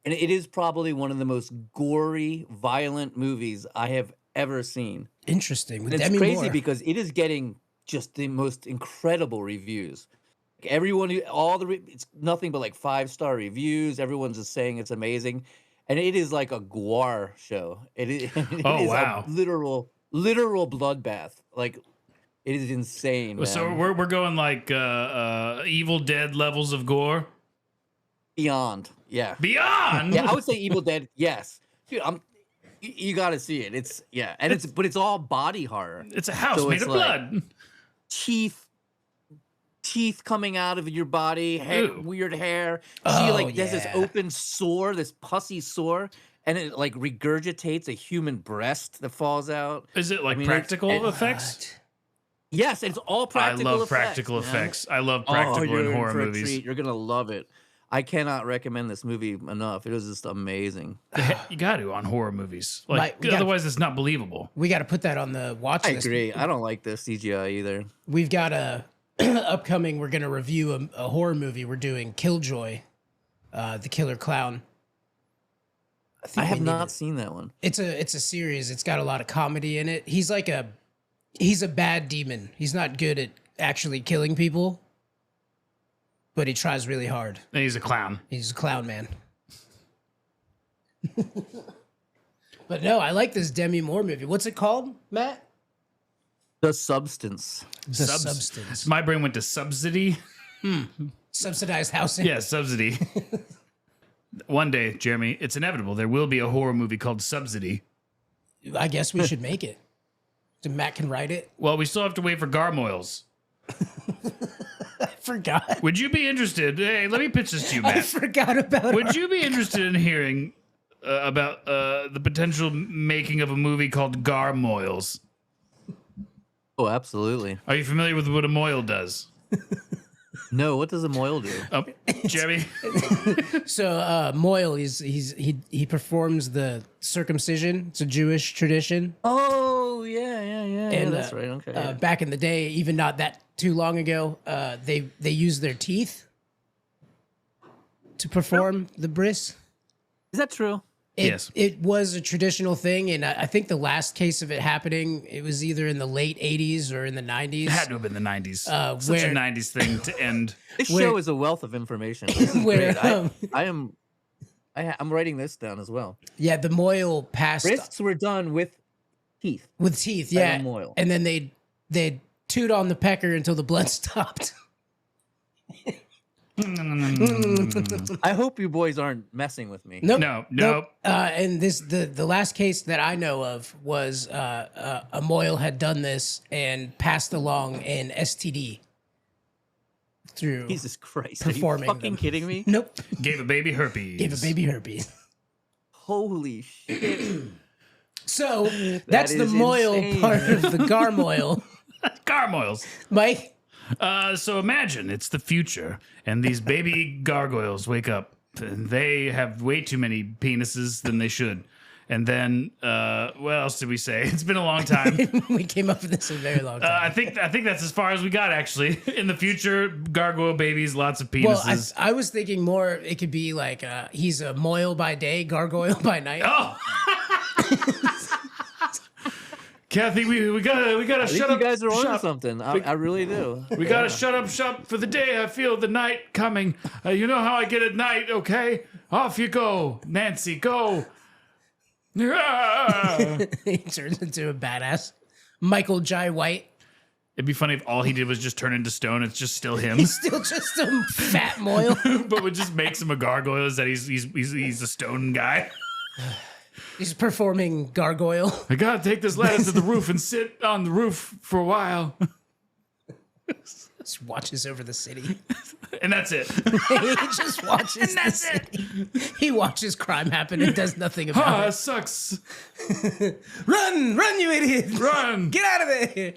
And it is probably one of the most gory, violent movies I have ever seen. Interesting. With And it's Demi crazy Moore. because it is getting just the most incredible reviews. Like everyone, it's nothing but like 5-star reviews. Everyone's just saying it's amazing, and it is like a gore show. It is wow. a literal bloodbath. Like it is insane. So man. we're going like Evil Dead levels of gore. Beyond, yeah. Beyond. Yeah, I would say Evil Dead. Yes, dude, you got to see it. But it's all body horror. It's a house So made it's of like- blood. Teeth coming out of your body, Ew. weird hair. Oh, There's this yeah. open sore, this pussy sore, and it like regurgitates a human breast that falls out. Is it like I mean, practical effects? Yes, it's all practical. I love effects, practical man. effects. I love Oh, practical you're in in horror for a movies. treat. You're gonna love it. I cannot recommend this movie enough. It was just amazing. You got to on horror movies. Like otherwise, it's not believable. We got to put that on the watch I list. agree. I don't like this CGI either. We've got a upcoming. We're going to review a horror movie. We're doing Killjoy, the Killer Clown. I we have need not to- seen that one. It's a series. It's got a lot of comedy in it. He's a bad demon. He's not good at actually killing people, but he tries really hard. And he's a clown. He's a clown man. But no, I like this Demi Moore movie. What's it called, Matt? The Substance. The Substance. My brain went to subsidy. Subsidized housing. Yeah, subsidy. One day, Jeremy, it's inevitable. There will be a horror movie called Subsidy. I guess we should make it. So Matt can write it. Well, we still have to wait for garmoils. I forgot. Would you be interested? Hey, let me pitch this to you, I Matt. forgot about it. Would you be interested in hearing about the potential making of a movie called Garmoils? Oh, absolutely. Are you familiar with what a moil does? No, what does a moil do? Oh, Jeremy? So Moyle, he performs the circumcision. It's a Jewish tradition. Oh, yeah, And, that's right. Okay. Back in the day, even not that too long ago, they used their teeth to perform the bris. Is that true? Yes. It was a traditional thing, and I think the last case of it happening, it was either in the late 80s or in the 90s. It had to have been the 90s. Such where- a 90s thing to end. This Where- show is a wealth of information. This is Where, great. I'm writing this down as well. Yeah, the Moyle passed Wrists were done with teeth. with teeth, By yeah. the Moyle. And then they'd toot on the pecker until the blood stopped. I hope you boys aren't messing with me. Nope. Nope. And the last case that I know of was a Moyle had done this and passed along an STD through Jesus Christ. performing Are you fucking them. kidding me? Nope. Gave a baby herpes. Gave a baby herpes. Holy shit. So that's the is Moyle insane. part of the Garmoyle. Garmoils. Mike, So imagine it's the future, and these baby gargoyles wake up, and they have way too many penises than they should. And then, what else did we say? It's been a long time. we came up with this a very long time. I think that's as far as we got. Actually, in the future, gargoyle babies, lots of Well, penises. I was thinking more. It could be like he's a Moyle by day, gargoyle by night. Oh, Kathy, we gotta I think shut you up. guys are onto shop. something. I really do. We gotta shut up shop for the day. I feel the night coming. You know how I get at night, okay? Off you go, Nancy. Go. Ah! He turns into a badass. Michael Jai White. It'd be funny if all he did was just turn into stone. It's just still him, He's still just a fat Moyle. but what just makes him a gargoyle is that he's a stone guy. He's performing gargoyle. I gotta take this ladder to the roof and sit on the roof for a while, Just watches over the city. and that's it. He just watches. And that's the city. He watches crime happen and does nothing Ah, about it it. sucks. Run, you idiot! Run. Get out of there!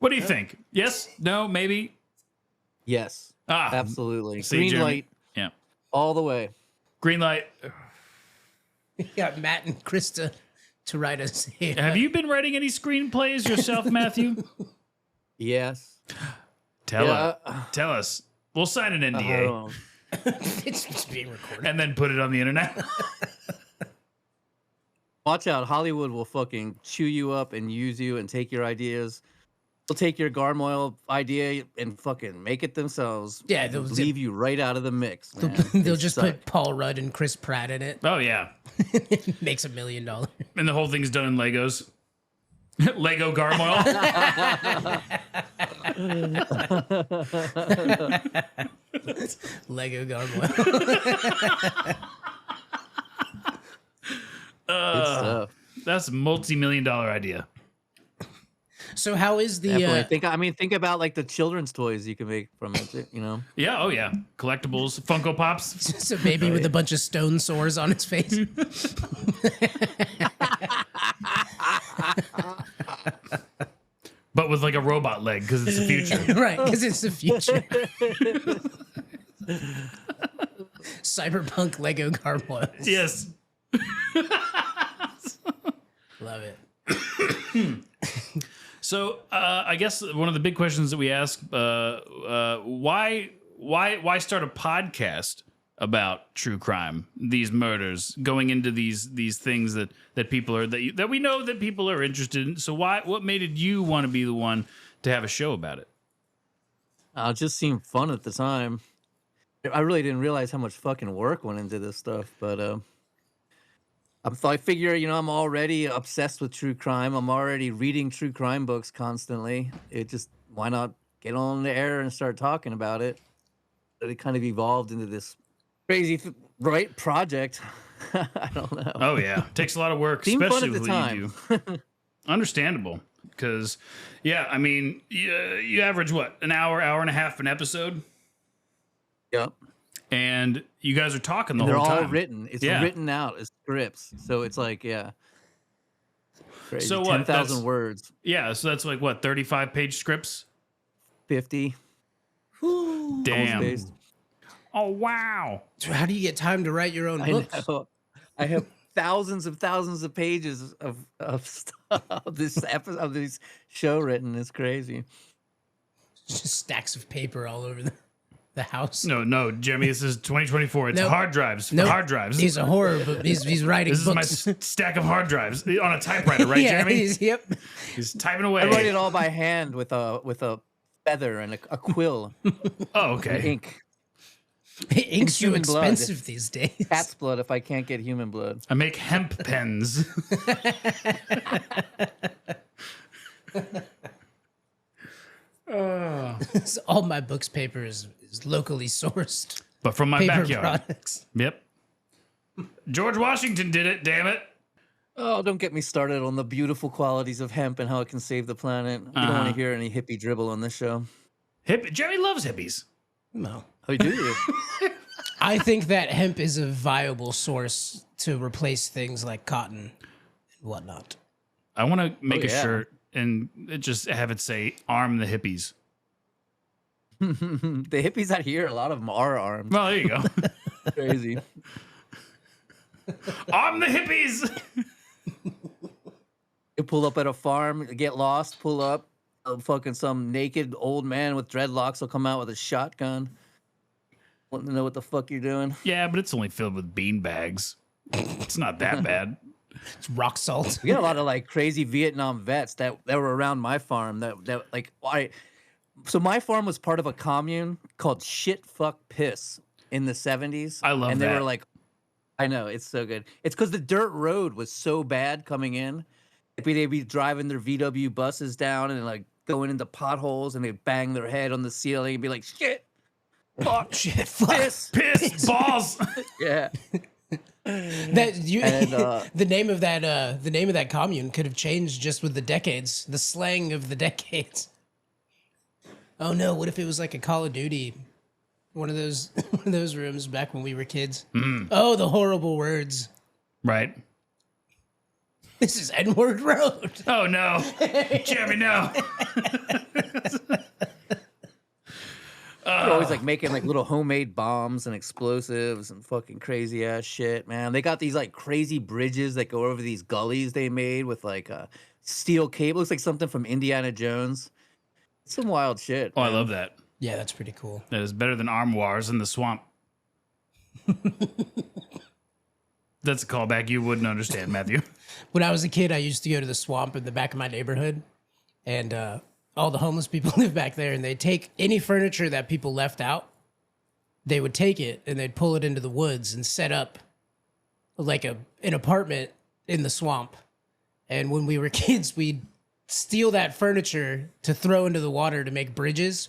What do you think? Yes? No? Maybe? Yes. Ah, Absolutely. see, Green Jeremy. light Yeah. all the way. Green light. We got Matt and Krista to write us. Have you been writing any screenplays yourself, Matthew? Yes. Tell Yeah. us. We'll sign an NDA Oh. It's being recorded. and then put it on the internet. Watch out. Hollywood will fucking chew you up and use you and take your ideas. They'll take your Garmoyle idea and fucking make it themselves. Yeah, they'll- leave you right out of the mix. Man. They'll They just suck. put Paul Rudd and Chris Pratt in it. Oh, yeah. Makes $1 million. And the whole thing's done in Legos. Lego Garmoyle. Lego Gargoyle. Good stuff. That's a multi-million-dollar idea. So how is the Definitely. Think about like the children's toys you can make from it. You know. Yeah, oh yeah. Collectibles, Funko Pops. so baby with a bunch of stone sores on his face? But with like a robot leg because it's the future. Right, because it's the future. Cyberpunk Lego gargoyles. Yes. Love it. So I guess one of the big questions that we ask, why start a podcast about true crime, these murders, going into these things that people are that we know that people are interested in. So what made you want to be the one to have a show about it? It just seemed fun at the time. I really didn't realize how much fucking work went into this stuff, but I figure, I'm already obsessed with true crime. I'm already reading true crime books constantly. Why not get on the air and start talking about it? It kind of evolved into this crazy, project. I don't know. Oh yeah, takes a lot of work, Seemed especially fun at with the what you time. do. Understandable, because I mean, you average what, an hour and a half an episode, Yep. and you guys are talking the They're whole all time. written. It's written out as scripts, so it's like crazy. So what? 10,000 words. Yeah, so that's like what, 35-page scripts? 50. Damn. Spaced. Oh wow. So how do you get time to write your own I books? know. I have thousands of pages of stuff of this show written. It's crazy. Just stacks of paper all over the house. No, Jimmy, this is 2024. It's Nope. hard drives. Nope. Hard drives. He's a horror, but he's writing This books. is my stack of hard drives on a typewriter, right, yeah, Jeremy? yep. He's typing away. I write it all by hand with a feather and a quill Oh, and okay. ink. Ink's so human blood. expensive these days. Cat's blood if I can't get human blood. I make hemp pens. All my books paper is locally sourced But from my paper backyard. products. Yep. George Washington did it, damn it. Oh, don't get me started on the beautiful qualities of hemp and how it can save the planet. We don't want to hear any hippie dribble on this show. Jeremy loves hippies. No. Oh, do you? I think that hemp is a viable source to replace things like cotton and whatnot. I want to make a yeah. shirt and just have it say, arm the hippies. The hippies out here, a lot of them are armed. Well, there you go. Crazy. Arm the hippies. You pull up at a farm, get lost, pull up. Fucking some naked old man with dreadlocks will come out with a shotgun. Want to know what the fuck you're doing? Yeah, but it's only filled with bean bags. It's not that bad. It's rock salt. We got a lot of like crazy Vietnam vets that were around my farm. So my farm was part of a commune called Shit Fuck Piss in the 70s. I love and that. they were like, I know, it's so good. It's because the dirt road was so bad coming in. They'd be driving their VW buses down and like going into potholes and they bang their head on the ceiling and be like, shit, fuck, Shit, fuck. Piss, balls. yeah. That you, And, the name of that commune could have changed just with the decades, the slang of the decades. Oh no! What if it was like a Call of Duty, one of those rooms back when we were kids? Oh, the horrible words. Right. This is N-word Road. Oh, no. Jeremy, no. They're always like making like little homemade bombs and explosives and fucking crazy ass shit, man. They got these like crazy bridges that go over these gullies they made with like steel cable. Looks like something from Indiana Jones. Some wild shit. Oh, I man. love that. Yeah, that's pretty cool. That is better than armoires in the swamp. That's a callback you wouldn't understand, Matthew. When I was a kid, I used to go to the swamp in the back of my neighborhood, and all the homeless people live back there, and they'd take any furniture that people left out. They would take it and they'd pull it into the woods and set up like an apartment in the swamp. And when we were kids, we'd steal that furniture to throw into the water to make bridges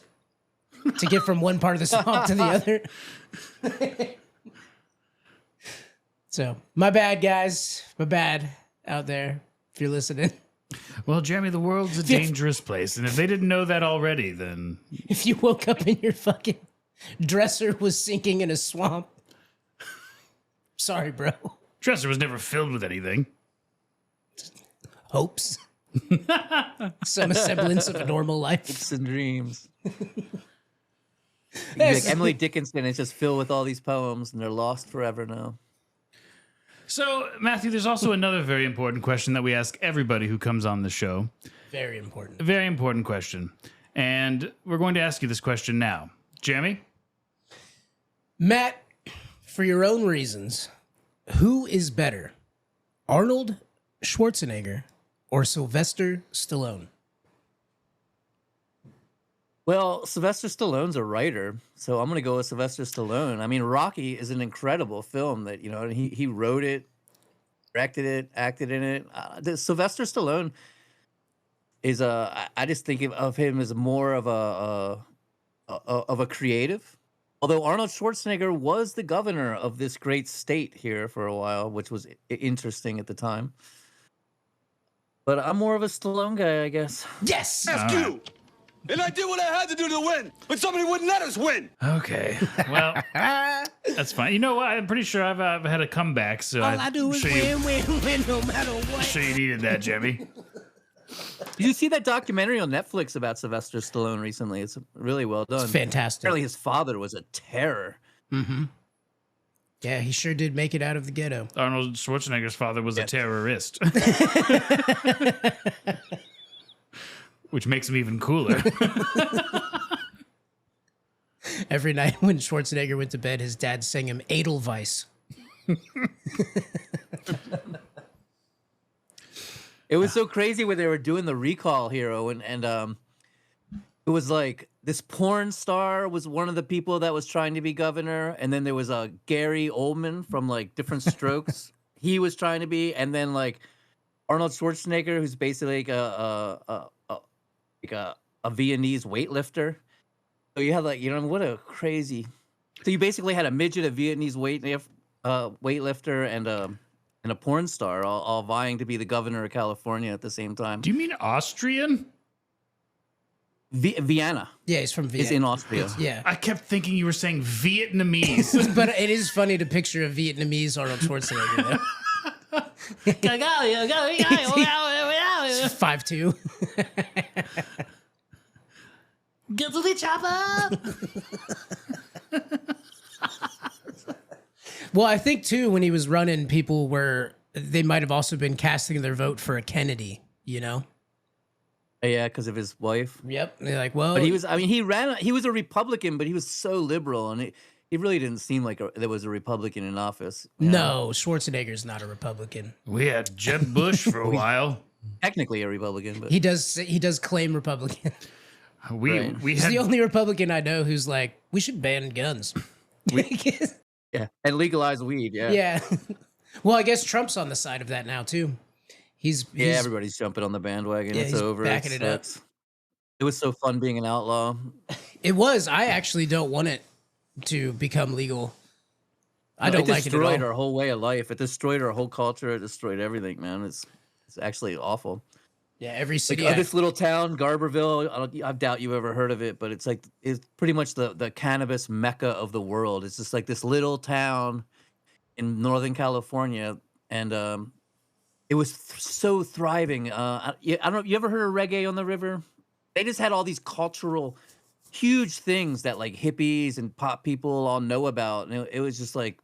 to get from one part of the swamp to the other. So, my bad, guys. My bad out there, if you're listening. Well, Jeremy, the world's a dangerous place, and if they didn't know that already, then If you woke up and your fucking dresser was sinking in a swamp. Sorry, bro. Dresser was never filled with anything. Hopes. Some semblance of a normal life. Hopes and dreams. Like Emily Dickinson is just filled with all these poems, and they're lost forever now. So, Matthew, there's also another very important question that we ask everybody who comes on the show. Very important. A very important question. And we're going to ask you this question now. Jeremy? Matt, for your own reasons, who is better, Arnold Schwarzenegger or Sylvester Stallone? Well, Sylvester Stallone's a writer, so I'm going to go with Sylvester Stallone. I mean, Rocky is an incredible film that, he wrote it, directed it, acted in it. Sylvester Stallone is I just think of him as more of a creative. Although Arnold Schwarzenegger was the governor of this great state here for a while, which was interesting at the time. But I'm more of a Stallone guy, I guess. Yes! Ask you. And I did what I had to do to win, but somebody wouldn't let us win. Okay. Well, that's fine. You know what? I'm pretty sure I've had a comeback, so All I do is win, no matter what. Sure you needed that, Jeremy. Did you see that documentary on Netflix about Sylvester Stallone recently? It's really well done. It's fantastic. Apparently his father was a terror. Mm-hmm. Yeah, he sure did make it out of the ghetto. Arnold Schwarzenegger's father was a terrorist. Which makes him even cooler. Every night when Schwarzenegger went to bed, his dad sang him Edelweiss. It was so crazy when they were doing the recall hero, and it was like this porn star was one of the people that was trying to be governor, and then there was a Gary Oldman from like Different Strokes. He was trying to be, and then like Arnold Schwarzenegger, who's basically like a Viennese weightlifter. So you had like, what a crazy. So you basically had a midget, a Viennese weightlifter, and a porn star all vying to be the governor of California at the same time. Do you mean Austrian? Vienna. Yeah, he's from Vienna. It's in Austria. Yeah. I kept thinking you were saying Vietnamese. But it is funny to picture a Vietnamese Arnold Schwarzenegger. 5'2". Get to the chopper. Well, I think too, when he was running, they might have also been casting their vote for a Kennedy, Yeah, because of his wife. Yep. They're like, well, But he was a Republican, but he was so liberal, and he really didn't seem like there was a Republican in office. No, Schwarzenegger's not a Republican. We had Jeb Bush for a while. Technically a Republican, but He does claim Republican. We He's had the only Republican I know who's like, we should ban guns. yeah, and legalize weed. Yeah, Yeah. Well, I guess Trump's on the side of that now too. He's everybody's jumping on the bandwagon. Yeah, It's he's over. backing it up. It was so fun being an outlaw. It was. I actually don't want it to become legal. I don't like it at all. It destroyed our whole way of life. It destroyed our whole culture. It destroyed everything, man. It's actually awful. Yeah, every city. Like, this little town, Garberville. I doubt you've ever heard of it, but it's pretty much the cannabis mecca of the world. It's just like this little town in Northern California, and it was so thriving. I don't know. You ever heard of Reggae on the River? They just had all these cultural, huge things that like hippies and pop people all know about, and it was just like.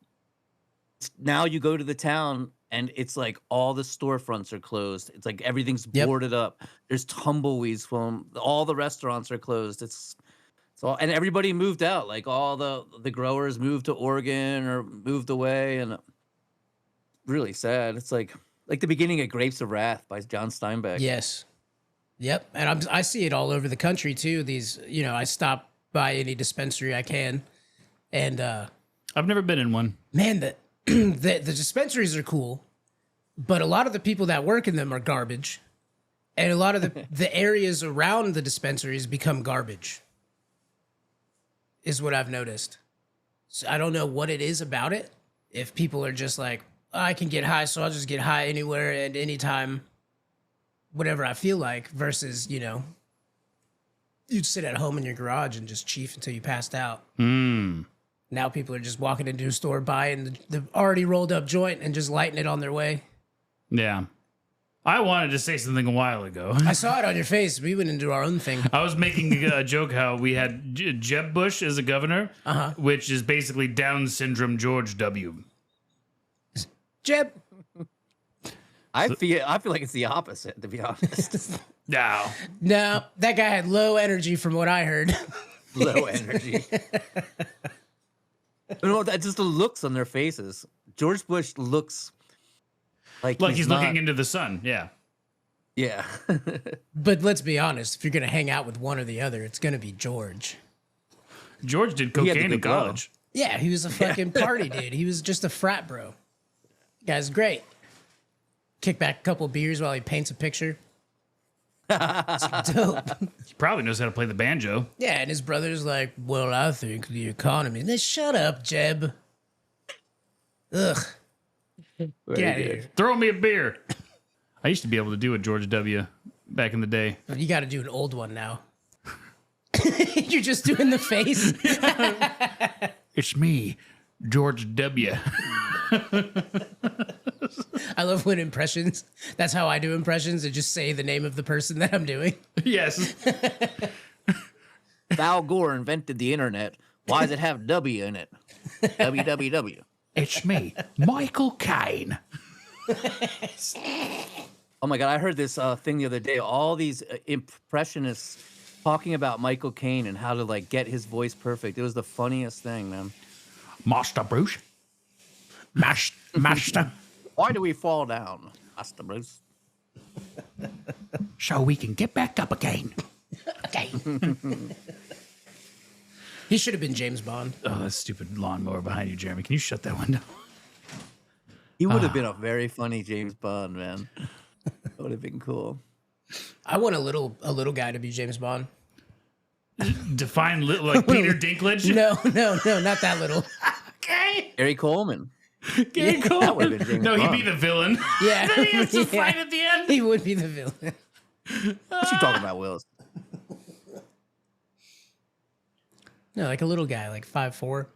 Now you go to the town and it's like all the storefronts are closed. It's like everything's boarded up. There's tumbleweeds from all the restaurants are closed. It's all, and everybody moved out. Like all the growers moved to Oregon or moved away, and really sad. It's like the beginning of Grapes of Wrath by John Steinbeck. Yes. Yep. And I see it all over the country too. These, I stop by any dispensary I can, and I've never been in one. Man, the dispensaries are cool, but a lot of the people that work in them are garbage, and a lot of the areas around the dispensaries become garbage, is what I've noticed. So I don't know what it is about it. If people are just like, I can get high, so I'll just get high anywhere at any time. whatever I feel like versus, you know, you'd sit at home in your garage and just chief until you passed out. Now people are just walking into a store, buying the already rolled up joint and just lighting it on their way. Yeah. I wanted to say something a while ago. I saw it on your face. We went into our own thing. I was making a joke how we had Jeb Bush as a governor, which is basically Down syndrome George W. Jeb. I feel like it's the opposite, to be honest. No. No, that guy had low energy from what I heard. Low energy. You know, that's just the looks on their faces. George Bush looks like he's looking into the sun. Yeah. Yeah. But let's be honest, if you're going to hang out with one or the other, it's going to be George. George did He had the cocaine in good glow. college. Yeah, he was a fucking party dude. He was just a frat bro. Guy's great. Kick back a couple beers while he paints a picture. It's dope. He probably knows how to play the banjo. Yeah, and his brother's like, well, I think the economy. Then shut up, Jeb. Ugh. Get out of here. Throw me a beer. I used to be able to do a George W. back in the day. You got to do an old one now. You're just doing the face. It's me, George W. I love when impressions. That's how I do impressions. I just say the name of the person that I'm doing. Yes. Al Gore invented the internet. Why does it have W in it? WWW. It's me, Michael Caine. Oh my God, I heard this thing the other day. All these impressionists talking about Michael Caine and how to like get his voice perfect. It was the funniest thing, man. Master Bruce. Master. Why do we fall down, Master Bruce? So we can get back up again. Okay. He should have been James Bond. Oh, that stupid lawnmower behind you, Jeremy. Can you shut that window? He would have been a very funny James Bond, man. That would have been cool. I want a little guy to be James Bond. Define like Peter Dinklage? No, not that little. Okay. Gary Coleman. Gary That Coleman. would have been James No, he'd Bond. be the villain. Yeah. Then he has to Yeah. fight at the end. He would be the villain. What you talking about, Willis? No, like a little guy, like 5'4".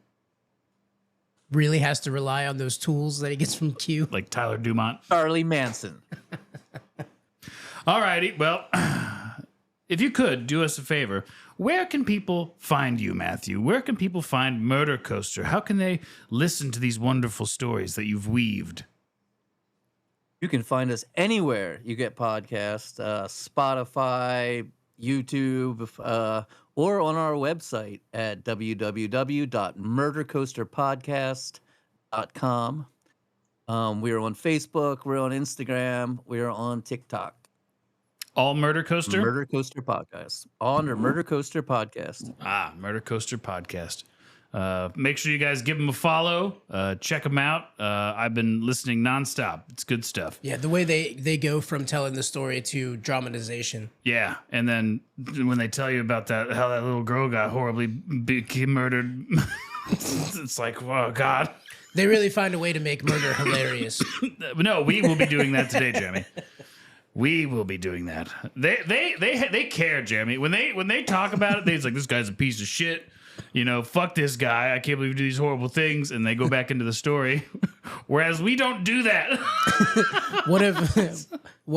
Really has to rely on those tools that he gets from Q. Like Tyler Dumont. Charlie Manson. All righty. Well, if you could do us a favor, where can people find you, Matthew? Where can people find Murdercoaster? How can they listen to these wonderful stories that you've weaved? You can find us anywhere you get podcasts, Spotify, YouTube, or on our website at www.murdercoasterpodcast.com. We're on Facebook, we're on Instagram, we're on TikTok. All Murdercoaster? Murdercoaster Podcast. Under Murdercoaster Podcast. Murdercoaster Podcast. Make sure you guys give them a follow. Check them out. I've been listening nonstop. It's good stuff. Yeah, the way they go from telling the story to dramatization. Yeah, and then when they tell you about that, how that little girl got horribly murdered, it's like, oh God. They really find a way to make murder hilarious. No, we will be doing that today, Jeremy. We will be doing that. They care, Jeremy. When they talk about it, they're like, this guy's a piece of shit. You know, fuck this guy. I can't believe you do these horrible things. And they go back into the story. Whereas we don't do that. One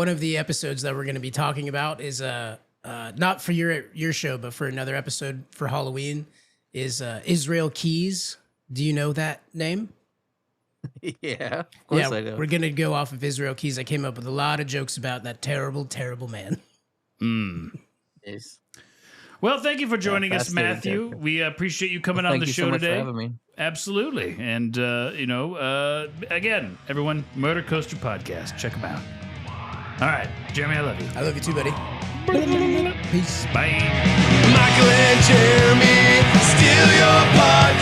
of the episodes that we're going to be talking about is not for your show, but for another episode for Halloween is Israel Keys. Do you know that name? Yeah, of course I do. We're going to go off of Israel Keys. I came up with a lot of jokes about that terrible, terrible man. Yes. Well, thank you for joining us, fascinating Matthew. character. We appreciate you coming on the show Thank you so much today. for having me. Absolutely. And, again, everyone, Murdercoaster Podcast. Check them out. All right. Jeremy, I love you. I love you too, buddy. Peace. Bye. Michael and Jeremy, steal your podcast.